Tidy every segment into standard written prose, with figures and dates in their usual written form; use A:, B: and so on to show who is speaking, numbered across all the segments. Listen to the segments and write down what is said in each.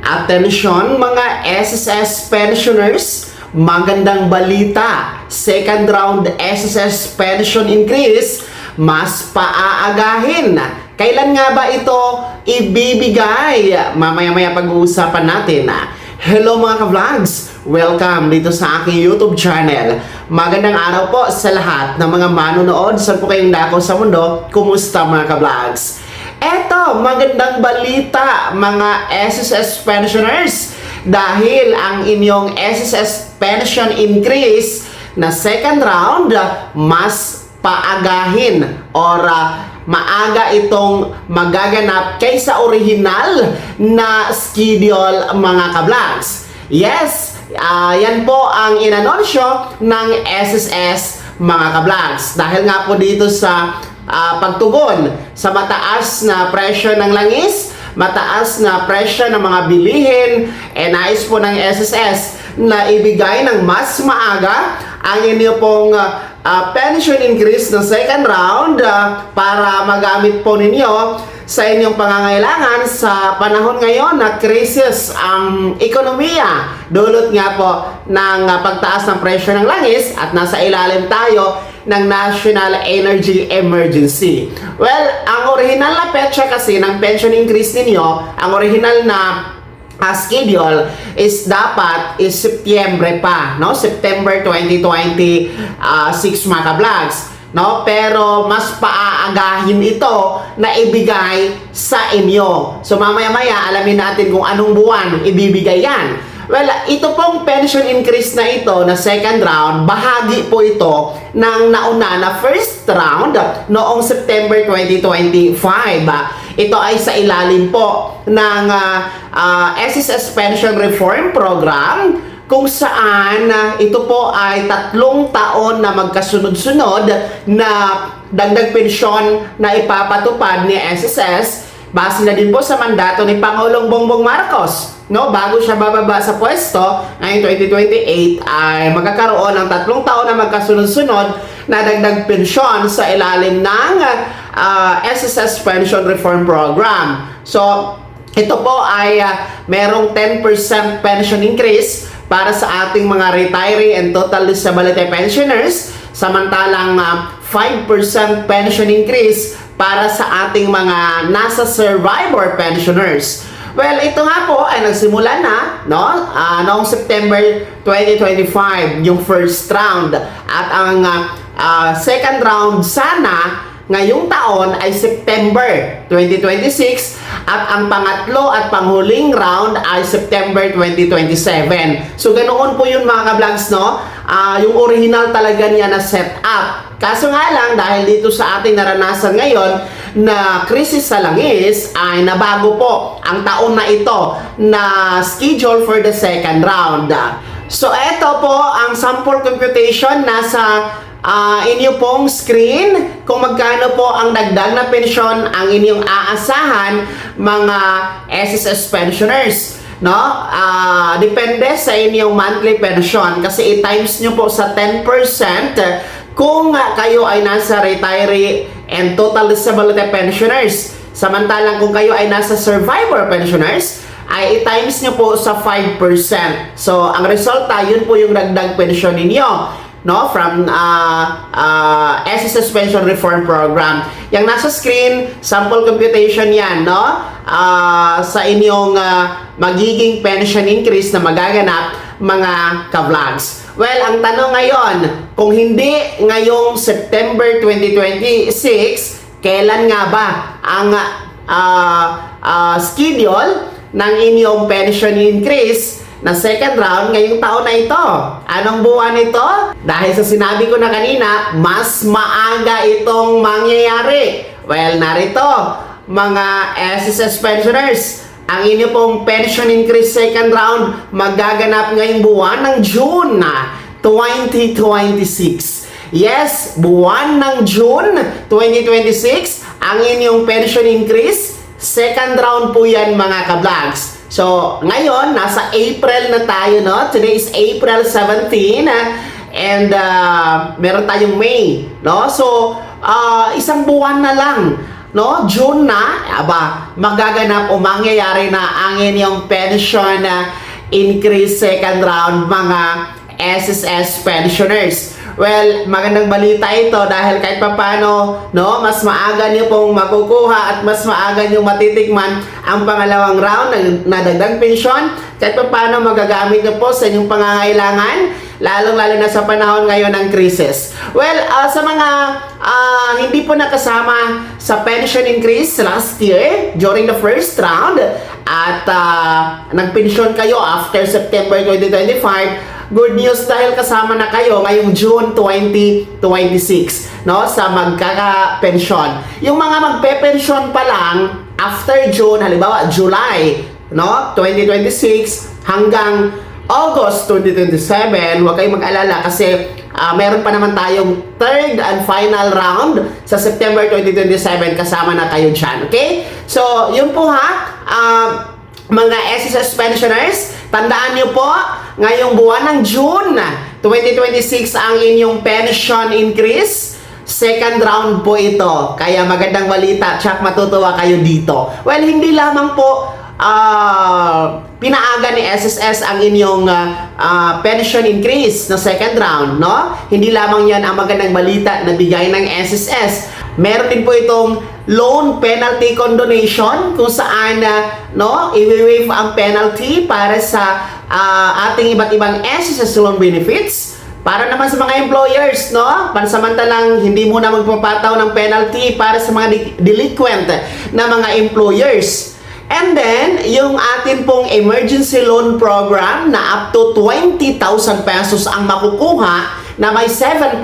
A: Atensyon mga SSS pensioners, magandang balita. Second round SSS pension increase, mas paaagahin. Kailan nga ba ito ibibigay? Mamaya-maya pag-uusapan natin. Hello mga ka-vlogs! Welcome dito sa aking YouTube channel. Magandang araw po sa lahat ng mga manonood. Saan po kayong dako sa mundo? Kumusta mga ka-vlogs? Eto, magandang balita mga SSS pensioners dahil ang inyong SSS pension increase na second round mas paagahin or maaga itong magaganap kaysa original na schedule mga ka-vlogs. Yes, yan po ang inanunsyo ng SSS mga ka-vlogs. Dahil nga po dito sa pagtugon sa mataas na presyo ng langis, mataas na presyo ng mga bilihin, nais po ng SSS na ibigay ng mas maaga ang inyo pong pension increase ng second round para magamit po ninyo sa inyong pangangailangan sa panahon ngayon na krisis ang ekonomiya. Dulot nga po ng pagtaas ng presyo ng langis at nasa ilalim tayo ng National Energy Emergency. Well, ang original na petsa kasi ng pension increase ninyo, ang original na schedule is dapat is September pa, no? September 2026 mga ka-vlogs, no? Pero mas paaagahin ito na ibigay sa inyo. So mamaya-maya alamin natin kung anong buwan ibibigay yan. Well, ito pong pension increase na ito na second round, bahagi po ito ng nauna na first round noong September 2025. Ito ay sa ilalim po ng SSS Pension Reform Program kung saan ito po ay 3 taon na magkasunod-sunod na dagdag pensyon na ipapatupad ni SSS. Base na din po sa mandato ni Pangulong Bongbong Marcos, no? Bago siya bababa sa pwesto ngayong 2028 ay magkakaroon ng 3 taon na magkasunod-sunod na dagdag pensyon sa ilalim ng SSS Pension Reform Program. So, ito po ay merong 10% pension increase para sa ating mga retiree and total disability pensioners, samantalang 5% pension increase para sa ating mga nasa survivor pensioners. Well, ito nga po ay nagsimula na, no? Noong September 2025, yung first round. At ang second round sana ngayong taon ay September 2026 at ang pangatlo at panghuling round ay September 2027. So ganoon po yun mga ka-vlogs, no? Yung original talaga niya na set up. Kaso nga lang dahil dito sa ating naranasan ngayon na krisis sa langis ay nabago po ang taon na ito na schedule for the second round. So eto po ang sample computation nasa inyo pong screen kung magkano po ang dagdag na pensyon ang inyong aasahan mga SSS pensioners, no? Depende sa inyong monthly pension kasi i-times nyo po sa 10% kung kayo ay nasa retiree and total disability pensioners. Samantalang kung kayo ay nasa survivor pensioners ay i-times nyo po sa 5%. So ang resulta yun po yung dagdag pensyon ninyo, no, from SSS Pension Reform Program. Yang nasa screen, sample computation yan, no? Sa inyong magiging pension increase na magaganap mga ka-vlogs. Well, ang tanong ngayon, kung hindi ngayong September 2026, kailan nga ba ang schedule ng inyong pension increase na second round ngayong taon na ito? Anong buwan ito? Dahil sa sinabi ko na kanina, mas maaga itong mangyayari. Well, narito, mga SSS pensioners, ang inyo pong pension increase second round magaganap ngayong buwan ng June 2026. Yes, buwan ng June 2026, ang inyong pension increase second round po yan mga ka-vlogs. So, ngayon, nasa April na tayo, no? Today is April 17, and meron tayong May, no? So, isang buwan na lang no, June na, magaganap o mangyayari na ang inyong pension increase second round, mga SSS pensioners. Well, magandang balita ito dahil kahit papano, no, mas maaga niyo pong makukuha at mas maaga niyo matitikman ang pangalawang round na dagdag pensyon. Kahit papano magagamit niyo po sa inyong pangangailangan, lalong-lalo na sa panahon ngayon ng krisis. Well, sa mga hindi po nakasama sa pension increase last year during the first round at nagpensyon kayo after September 2025, good news dahil kasama na kayo ngayong June 2026, no, sa magkaka-pensyon. Yung mga magpe-pensyon pa lang after June, halimbawa July, no, 2026 hanggang August 2027, huwag kayong mag-alala kasi meron pa naman tayong third and final round sa September 2027, kasama na kayo dyan, okay? So, yun po mga SSS pensioners, tandaan nyo po, ngayong buwan ng June 2026 ang inyong pension increase. Second round po ito. Kaya magandang balita, tsak matutuwa kayo dito. Well, hindi lamang po pinaaga ni SSS ang inyong pension increase na second round, no? Hindi lamang yan ang magandang balita na bigay ng SSS. Meron din po itong loan penalty condonation kung saan no, i-waive ang penalty para sa ating iba't ibang SSS loan benefits. Para naman sa mga employers, no, pansamantalang hindi muna magpapataw ng penalty para sa mga delinquent na mga employers. And then, yung atin pong emergency loan program na up to 20,000 pesos ang makukuha na may 7%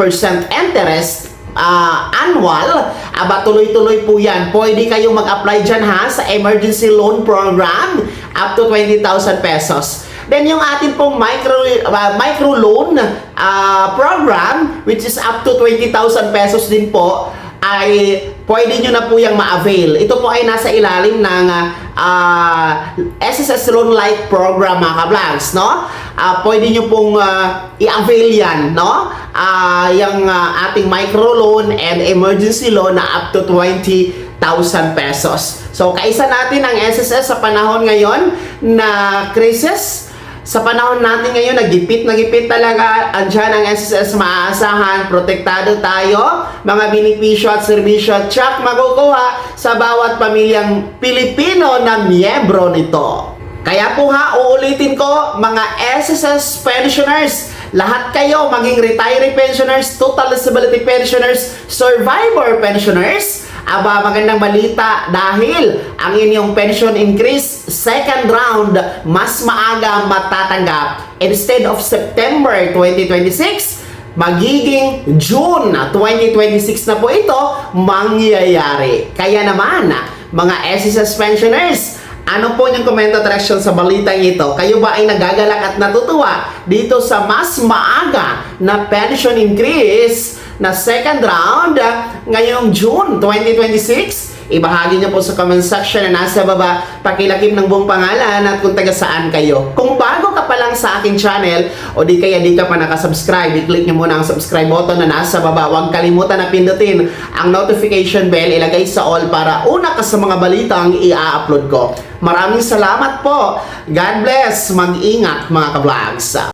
A: interest annual, tuloy-tuloy po yan. Pwede kayong mag-apply dyan sa emergency loan program up to 20,000 pesos. Then yung atin pong micro loan program, which is up to 20,000 pesos din po, ay pwede nyo na po yung ma-avail. Ito po ay nasa ilalim ng SSS Loan Light Program, mga ka-vlogs, no? Pwede nyo pong i-avail yan, no? Yung ating microloan and emergency loan na up to 20,000 pesos. So, kaisa natin ang SSS sa panahon ngayon na crisis. Sa panahon natin ngayon, nagipit talaga. Andyan ang SSS, maaasahan, protektado tayo. Mga benepisyo at serbisyo at tsak makukuha sa bawat pamilyang Pilipino na miyembro nito. Kaya po uulitin ko, mga SSS pensioners, lahat kayo, maging retiree pensioners, total disability pensioners, survivor pensioners, magandang balita dahil ang inyong pension increase second round mas maaga matatanggap. Instead of September 2026, magiging June 2026 na po ito mangyayari. Kaya naman, mga SSS pensioners, ano po yung komento at reaction sa balitang ito? Kayo ba ay nagagalak at natutuwa dito sa mas maaga na pension increase na second round ngayong June 2026? Ibahagi niyo po sa comment section na nasa baba. Pakilagim ng buong pangalan at kung taga saan kayo. Kung bago ka pa lang sa aking channel o di kaya di ka pa nakasubscribe, i-click niyo muna ang subscribe button na nasa baba. Huwag kalimutan na pindutin ang notification bell, ilagay sa all para una ka sa mga balitang i-upload ko. Maraming salamat po. God bless. Mag-ingat mga ka-vlogs.